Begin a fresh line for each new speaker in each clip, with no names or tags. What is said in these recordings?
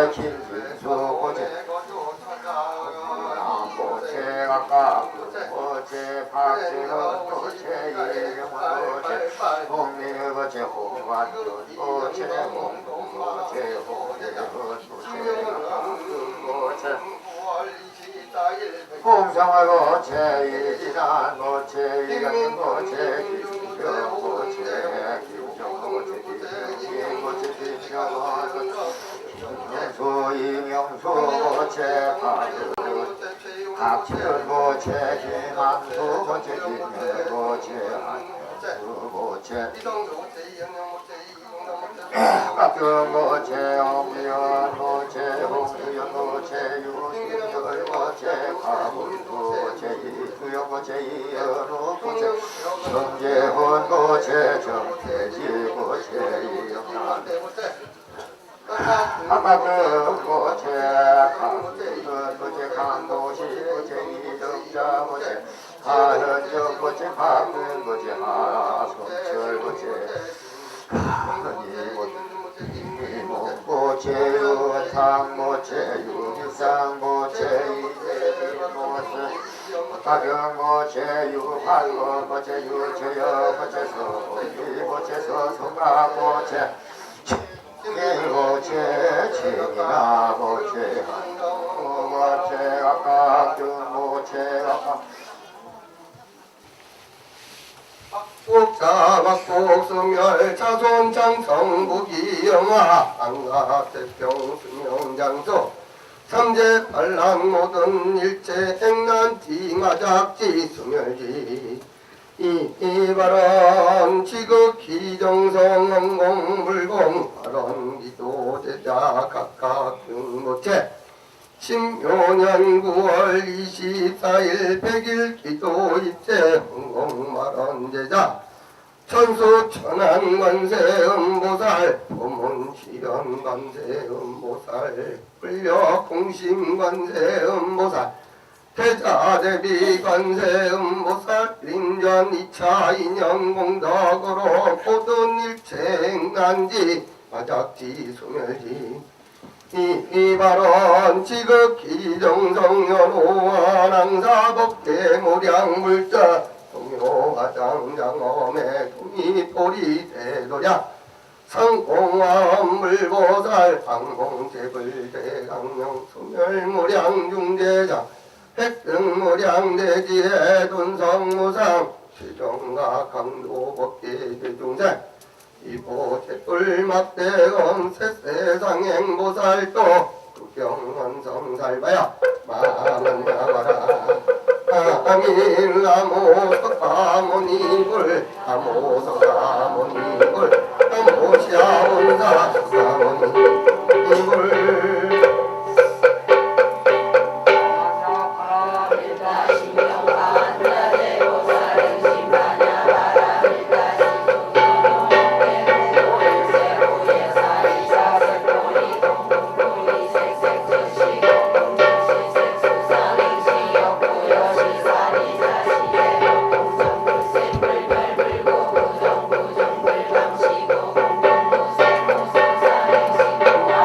김순수고제 고제 각각고제 박제고제 이름고제 홍미고제 홍관고제 홍고제 홍고제 공성고제 이지란고제 이간고제 김정고제 김정고제 김정고제 소임영수고체 각천고체 김한수고체 김명고체 한수고체 각경고체 홍미연고체 홍수연고체 유수연고체 가문고체 이수연고체 이연우고체 정재훈고체 정태지고체 이영란고체 아까그고체 강고체 강도시고체 이정자고체 하현정고체 박근고체 하성철고체 이몽고체 윤상고체 유기상고체 이재모스 박경고체 유환고체 유재여고체 서이고체 서성가고체 일고체 칭이나고체 한고체 각각등고체 각각 박복사 박복성열 자손 장성부기영화 안가태평 수명장소 삼재 반란 모든 일체 행난지 마작지 수멸지 이발언 지극히 정성 원공불공 발언 기도제자 각각 등고체 신묘년 9월 24일 100일 기도입제 원공발언제자 천수 천안관세음보살 보문시련관세음보살 불려공심관세음보살 태자대비 관세음보살 인전 2차 인연공덕으로 모든 일체행난지 마작지 소멸지 이발언 지극히 정성연호한 항사법대모량물자 동요화장장엄의 동이포리 대도량 상공화엄물보살 항공재불대강령 소멸무량중대장 백등무량대지혜 돈성무상 최종가 강도법계대중생 이보채불막대검 세세상행보살도 구경원성살바야 마만야가라 아밀라모 석가모니불 아모석가모니불 아모시아온사 석가모니불
부정불방시고 공동무생무소사행시고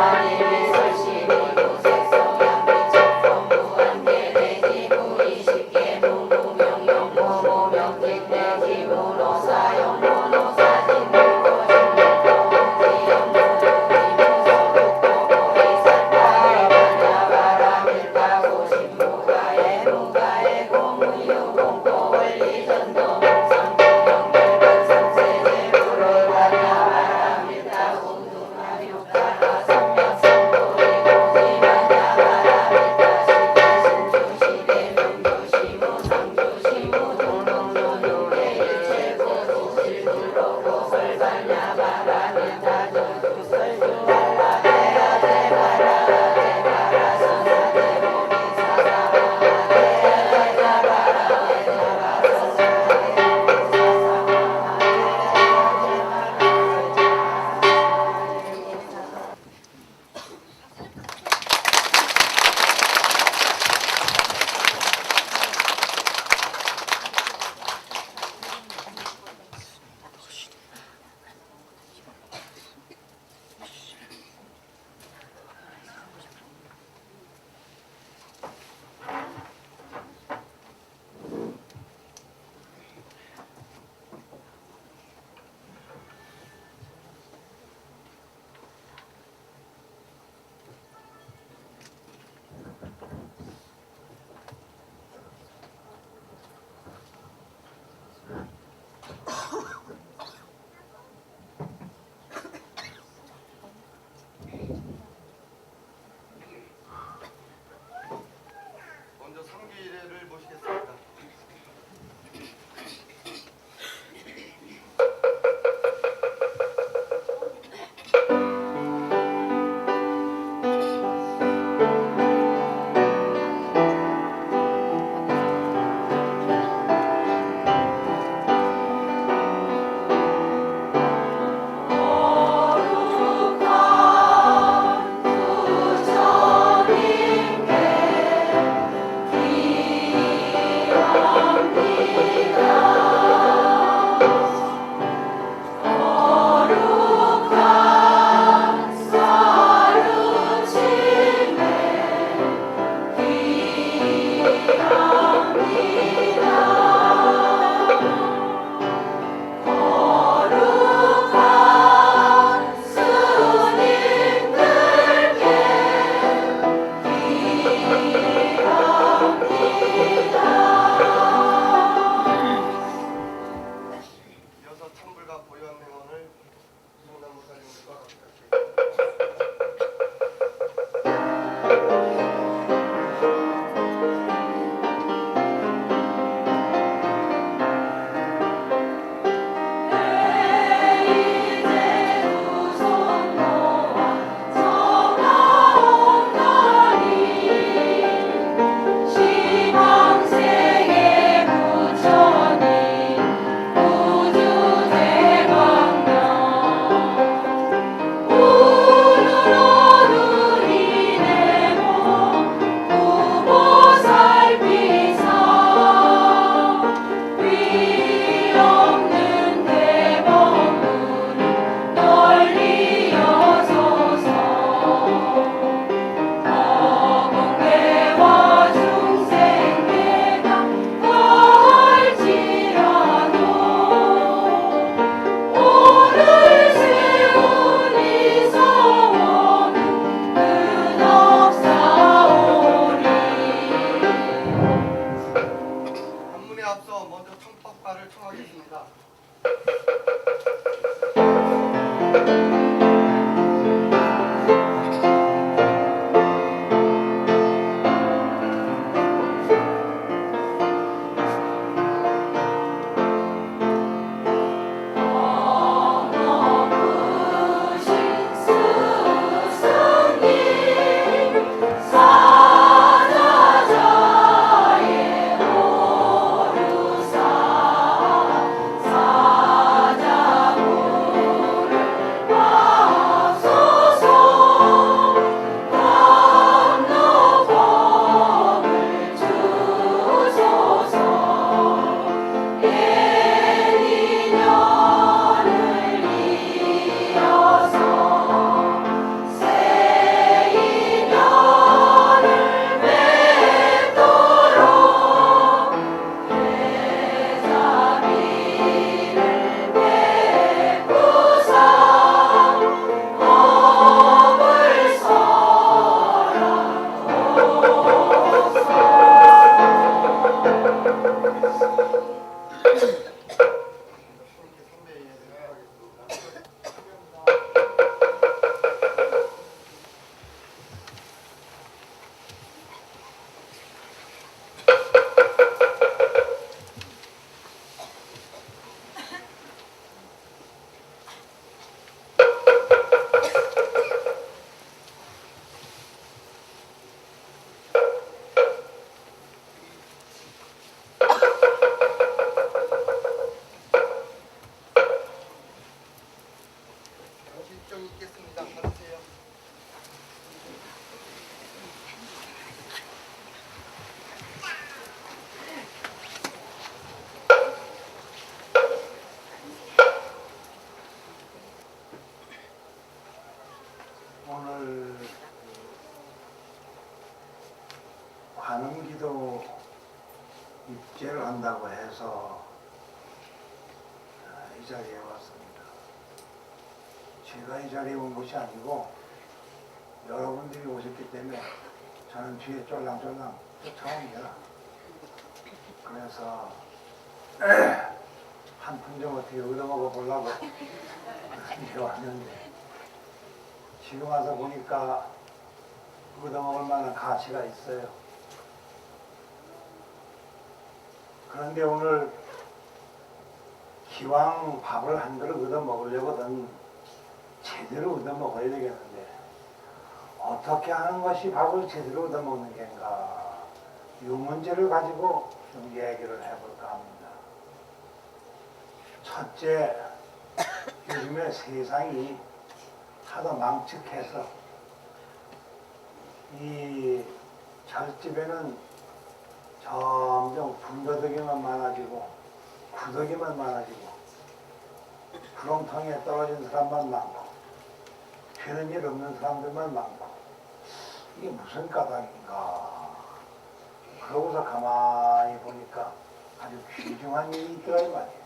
관음기도 입제를 한다고 해서 이 자리에 왔습니다. 제가 이 자리에 온 것이 아니고 여러분들이 오셨기 때문에 저는 뒤에 쫄랑쫄랑 쫓아옵니다. 그래서 한 푼 좀 어떻게 얻어먹어 보려고 이렇게 왔는데 지금 와서 보니까 얻어먹을 만한 가치가 있어요. 그런데 오늘 기왕 밥을 한 그릇 얻어먹으려거든 제대로 얻어먹어야 되겠는데 어떻게 하는 것이 밥을 제대로 얻어먹는 게인가 이 문제를 가지고 좀 얘기를 해볼까 합니다. 첫째, 요즘에 세상이 하도 망측해서 이 절집에는 점점 군더더기만 많아지고 구더기만 많아지고 구렁텅이에 떨어진 사람만 많고 되는 일 없는 사람들만 많고 이게 무슨 까닭인가. 그러고서 가만히 보니까 아주 귀중한 일이 있더라 이 말이에요.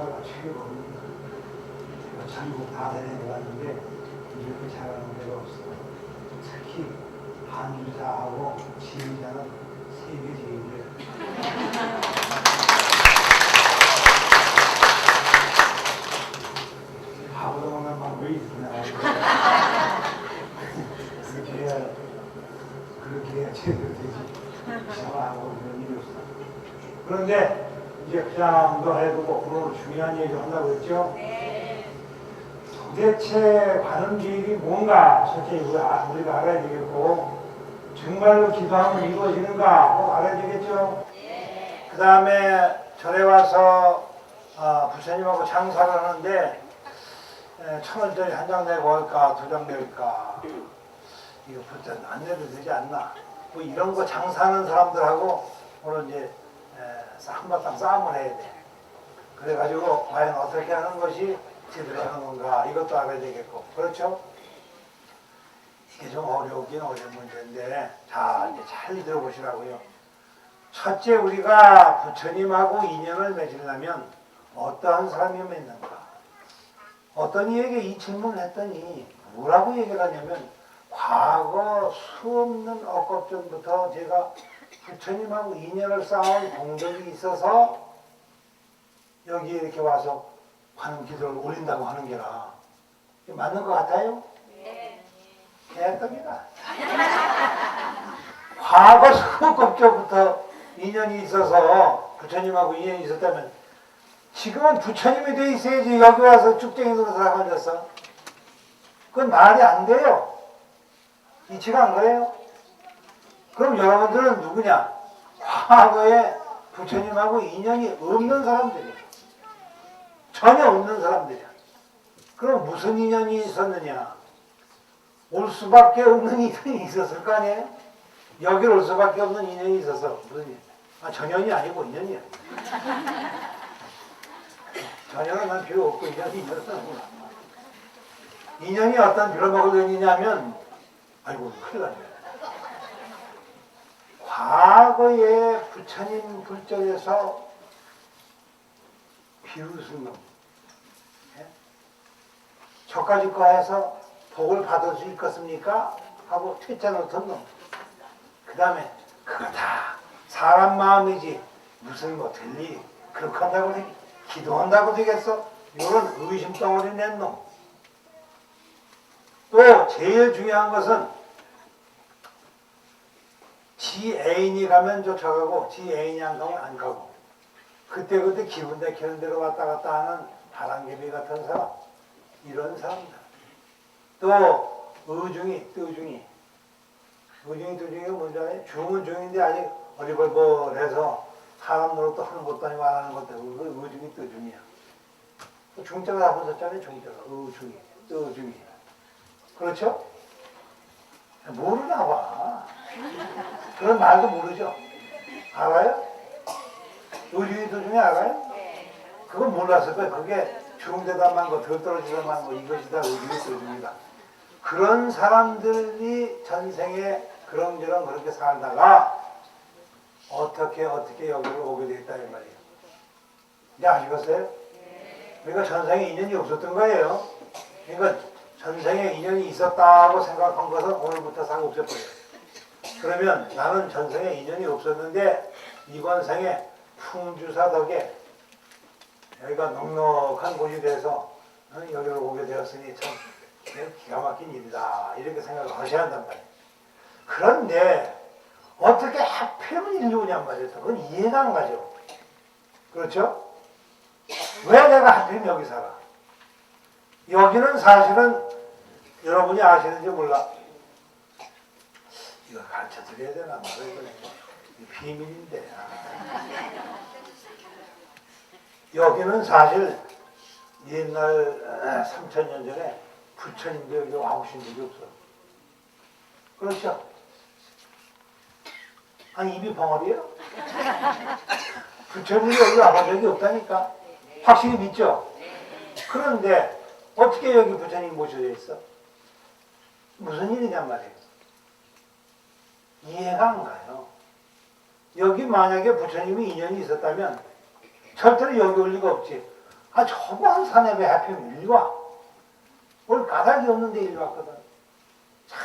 한주사가 책이 없는 제가 전국 다 다녀봤는데 이렇게 잘하는 데가 없어요. 특히 한주사하고 지휘자는 세계 제일이에요. 바보로는 막왜 있나 그렇게 해야 제대로 되지. 시험하고 이런 일이 없어. 그런데 이제 그냥도 해두고 오늘 중요한 얘기 한다고 했죠? 도대체 관음 계획이 뭔가 솔직히 우리가 알아야 되겠고 정말로 기도하면 이루어지는가 꼭 알아야 되겠죠? 그 다음에 절에 와서 부처님하고 장사를 하는데 1,000원짜리 한 장 내고 할까 2장 낼까 이거 부터 안 내도 되지 않나 뭐 이런 거 장사하는 사람들하고 오늘 이제 한바탕 싸움을 해야 돼. 그래가지고 과연 어떻게 하는 것이 제대로 하는 건가 이것도 알아야 되겠고 그렇죠? 이게 좀 어려우긴 어려운 문제인데 자 이제 잘 들어보시라고요. 첫째 우리가 부처님하고 인연을 맺으려면 어떠한 사람이 맺는가? 어떤 이에게 이 질문을 했더니 뭐라고 얘기를 하냐면 과거 수없는 억겁전부터 제가 부처님하고 인연을 쌓은 공덕이 있어서 여기에 이렇게 와서 관음 기도를 올린다고 하는 게라 맞는 것 같아요? 네. 개떡이다. 과거 수억겁전부터 인연이 있어서 부처님하고 인연이 있었다면 지금은 부처님이 돼 있어야지 여기 와서 쭉쟁이 노릇을 하고 앉았어. 그건 말이 안 돼요. 이치가 안 그래요? 그럼 여러분들은 누구냐? 과거에 부처님하고 인연이 없는 사람들이야. 전혀 없는 사람들이야. 그럼 무슨 인연이 있었느냐? 올 수밖에 없는 인연이 있었을 거 아니에요? 여기를 올 수밖에 없는 인연이 있어서 무슨 일? 전연이 아니고 인연이야. 전연은 난 필요 없고 인연이 있었구나. 인연이 어떤 빌어먹을 인연이냐면 아이고 큰일 났네. 과거에 부처님 불전에서 비웃은 놈 저까지 거 해서 복을 받을 수 있겠습니까? 하고 퇴짜 놓던 놈. 그 다음에 그거 다 사람 마음이지 무슨 뭐 될리 그렇게 한다고 되겠 기도한다고 되겠어? 이런 의심덩어리 낸 놈. 또 제일 중요한 것은 지 애인이 가면 쫓아가고 지 애인이 안 가면 안 가고 그때그때 기분 내키는 대로 왔다 갔다 하는 바람개비 같은 사람 이런 사람들. 또 의중이 뭔지 아니? 중은 중인데 아직 어리벌벌해서 사람 노릇도 하는 것도 아니고 안 하는 것도 아니고 의중이 뜨중이야. 중자가 다 붙었잖아요. 중자가 의중이 뜨중이. 그렇죠? 모르나 봐. 그런 말도 모르죠? 알아요? 의중이 뜨중이 알아요? 그건 몰랐을 거예요. 그게 중대담한 거, 덜 떨어지다만 거 이것이다 의중이 뜨중이다. 그런 사람들이 전생에 그런저런 그렇게 살다가 어떻게 여기를 오게 됐다 이 말이에요. 이제 아시겠어요? 그러니까 전생에 인연이 없었던 거예요. 그러니까 전생에 인연이 있었다고 생각한 것은 오늘부터 싹 없애버려요. 그러면 나는 전생에 인연이 없었는데 이번 생에 풍주사 덕에 여기가 넉넉한 곳이 돼서 여기를 오게 되었으니 참 기가 막힌 일이다 이렇게 생각을 하셔야 한단 말이에요. 그런데 어떻게 하필이면 일이 오냔 말이에요. 그건 이해가 안 가죠. 그렇죠? 왜 내가 하필이면 여기 살아? 여기는 사실은 여러분이 아시는지 몰라. 이거 가르쳐 드려야 되나 말이야. 비밀인데. 여기는 사실 옛날 3000년 전에 부처님도 여기 와보신 적이 없어. 그렇죠? 아니 입이 벙어리예요? 부처님이 여기 와본 적이 없다니까. 확실히 믿죠? 그런데 어떻게 여기 부처님 모셔져 있어? 무슨 일이냔 말이에요. 이해가 안 가요. 여기 만약에 부처님이 인연이 있었다면 절대로 여기 올 리가 없지. 아, 저만 산에 왜 하필 일로 와? 올 까닭이 없는데 일로 왔거든. 자,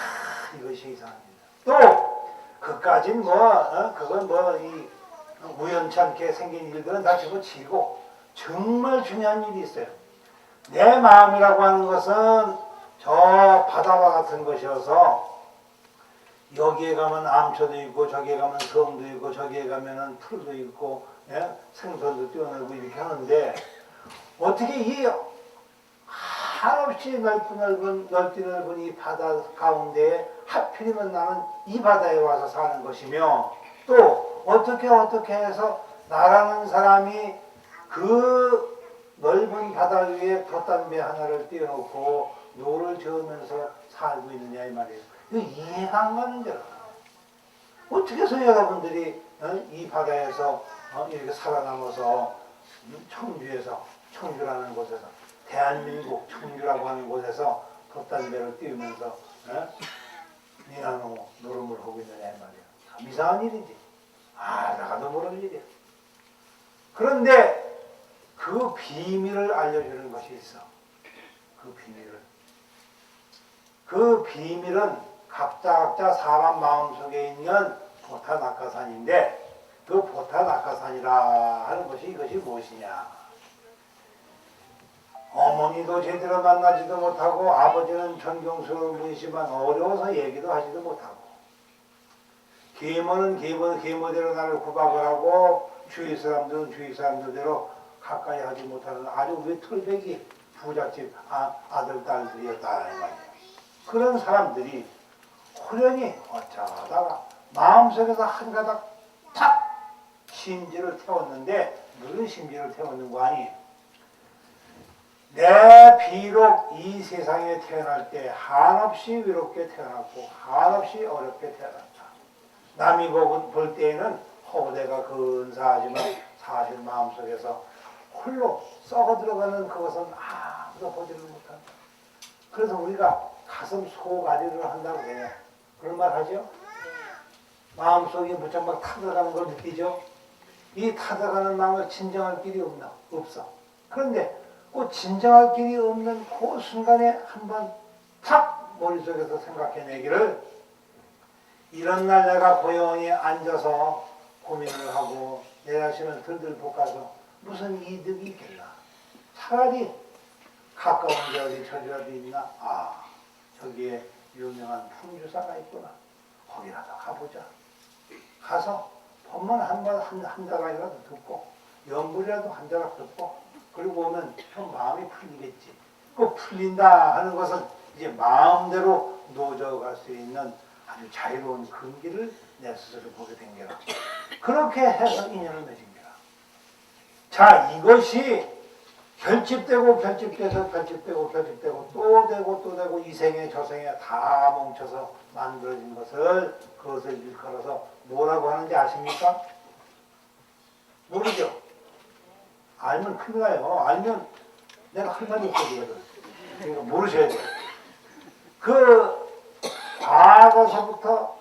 이것이 이상합니다. 또 그까진 그건 이 우연찮게 생긴 일들은 다 집어치고 정말 중요한 일이 있어요. 내 마음이라고 하는 것은 저 바다와 같은 것이어서 여기에 가면 암초도 있고 저기에 가면 섬도 있고 저기에 가면은 풀도 있고 생선도 뛰어놀고 이렇게 하는데 어떻게 이 한없이 넓디 넓은 이 바다 가운데에 하필이면 나는 이 바다에 와서 사는 것이며 또 어떻게 해서 나라는 사람이 그 넓은 바다 위에 돛담배 하나를 띄워놓고 노를 저으면서 살고 있느냐 이 말이에요. 이거 이해가 안 가는 거라. 어떻게 해서 여러분들이 이 바다에서 이렇게 살아남아서 청주라는 곳에서 대한민국 청주라고 하는 곳에서 돛담배를 띄우면서 니나노 노름을 하고 있느냐 이 말이에요. 참 이상한 일이지. 나가도 모르는 일이야. 그런데 그 비밀을 알려주는 것이 있어. 그 비밀은 각자 사람 마음속에 있는 보타낙하산인데 그 보타낙하산이라 하는 것이 이것이 무엇이냐. 어머니도 제대로 만나지도 못하고 아버지는 존경스러운 분이지만 어려워서 얘기도 하지도 못하고 계모는 계모대로 나를 구박을 하고 주위 사람들은 주위 사람들대로 가까이 하지 못하는 아주 외톨배기 부잣집 아들 딸들이었다 이 말이에요. 그런 사람들이 호련히 어쩌다가 마음속에서 한 가닥 탁 심지를 태웠는데 무슨 심지를 태웠는 거 아니? 내 비록 이 세상에 태어날 때 한없이 외롭게 태어났고 한없이 어렵게 태어났다. 남이 볼 때에는 허대가 근사하지만 사실 마음속에서 홀로 썩어 들어가는 그것은 아무도 보지를 못한다. 그래서 우리가 가슴 속앓이를 한다고 해요. 그런 말 하죠? 마음속에 무척 막 타들어가는 걸 느끼죠? 이 타들어가는 마음을 진정할 길이 없어. 그런데 그 진정할 길이 없는 그 순간에 한번 탁 머릿속에서 생각해내기를 이런 날 내가 고요히 앉아서 고민을 하고 내 자신을 들들 볶아서 무슨 이득이 있겠나. 차라리 가까운 데 어디 저기라도 있나. 저기에 유명한 풍주사가 있구나. 거기라도 가보자. 가서 법만 한 자락이라도 듣고 연불이라도 한 자락 듣고 그리고 오면 좀 마음이 풀리겠지. 그 풀린다 하는 것은 이제 마음대로 노져갈 수 있는 아주 자유로운 근기를 내 스스로 보게 된 게라. 그렇게 해서 인연을 맺은 게라. 자, 이것이 결집되고 또 되고 이 생에 저 생에 다 뭉쳐서 만들어진 그것을 일컬어서 뭐라고 하는지 아십니까? 모르죠? 알면 큰일 나요. 알면 내가 할 말이 없어지거든. 그러니까 모르셔야 돼요. 그 과거서부터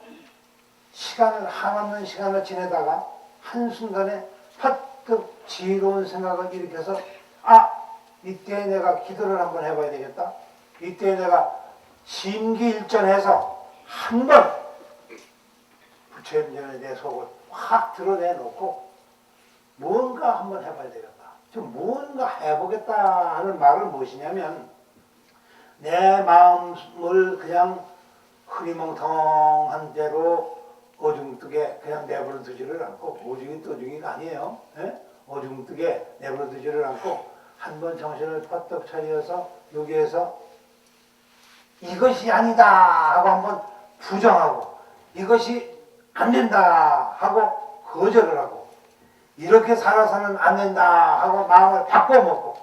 한없는 시간을 지내다가 한순간에 퍼뜩 지혜로운 생각을 일으켜서 이때 내가 기도를 한번 해봐야 되겠다. 이때 내가 심기일전해서 한번 부처님 전에 내 속을 확 드러내놓고 뭔가 한번 해봐야 되겠다. 지금 뭔가 해보겠다 하는 말은 무엇이냐면 내 마음을 그냥 흐리멍텅한 대로 어중뜨게 그냥 내버려 두지를 않고 오중이 떠중이가 아니에요. 어중뜨게 내버려 두지를 않고 한번 정신을 퍼뜩 차려서 여기에서 이것이 아니다 하고 한번 부정하고 이것이 안 된다 하고 거절을 하고 이렇게 살아서는 안 된다 하고 마음을 바꿔먹고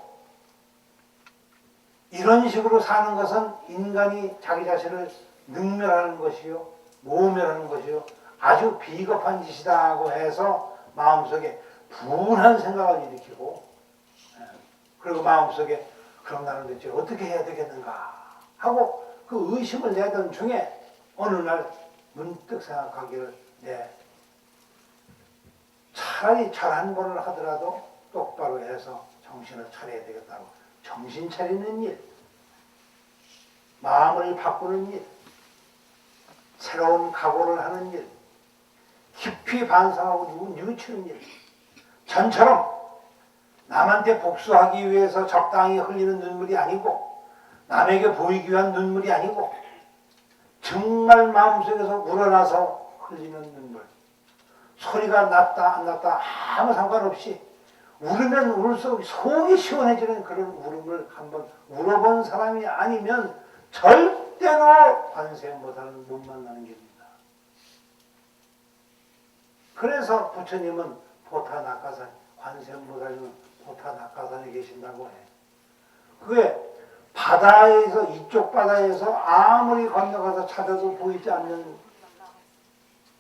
이런 식으로 사는 것은 인간이 자기 자신을 능멸하는 것이요 모멸하는 것이요 아주 비겁한 짓이다 하고 해서 마음속에 분한 생각을 일으키고 그리고 마음속에 그럼 나는 대체 어떻게 해야 되겠는가 하고 그 의심을 내던 중에 어느 날 문득 생각하기를 차라리 절 한 번을 하더라도 똑바로 해서 정신을 차려야 되겠다고 정신 차리는 일, 마음을 바꾸는 일, 새로운 각오를 하는 일, 깊이 반성하고 뉘우치는 일, 전처럼 남한테 복수하기 위해서 적당히 흘리는 눈물이 아니고 남에게 보이기 위한 눈물이 아니고 정말 마음속에서 우러나서 흘리는 눈물, 소리가 났다 안 났다 아무 상관없이 울으면 울수록 속이 시원해지는 그런 울음을 한번 울어본 사람이 아니면 절대로 관세음보살은 못 만나는 길입니다. 그래서 부처님은 보타낙하산, 관세음보살님은 보타낙하산에 계신다고 해. 그게 바다에서, 이쪽 바다에서 아무리 건너가서 찾아도 보이지 않는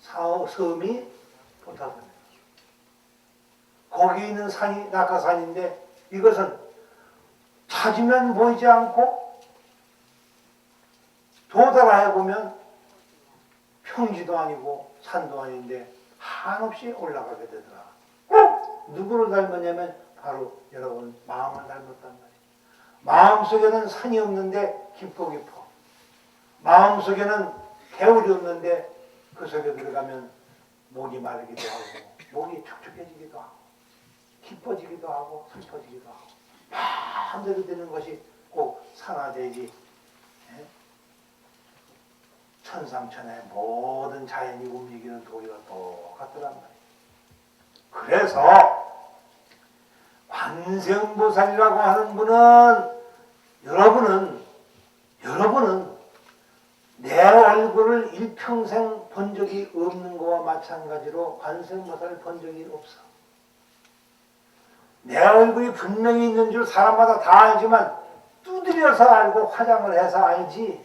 섬이 보타산이에요. 거기 있는 산이 낙하산인데 이것은 찾으면 보이지 않고 도달해 보면 평지도 아니고 산도 아닌데 한없이 올라가게 되더라. 꼭 누구를 닮았냐면 바로 여러분 마음을 닮았단 말이에요. 마음속에는 산이 없는데 깊고 깊어. 마음속에는 개울이 없는데 그 속에 들어가면 목이 마르기도 하고 목이 촉촉해지기도 하고 기뻐지기도 하고 슬퍼지기도 하고 마음대로 되는 것이 꼭 산화되지. 천상천의 모든 자연이 움직이는 도리가 똑같더란 말이에요. 그래서 관세음보살이라고 하는 분은 여러분은 내 얼굴을 일평생 본 적이 없는 거와 마찬가지로 관세음보살을 본 적이 없어. 내 얼굴이 분명히 있는 줄 사람마다 다 알지만 두드려서 알고 화장을 해서 알지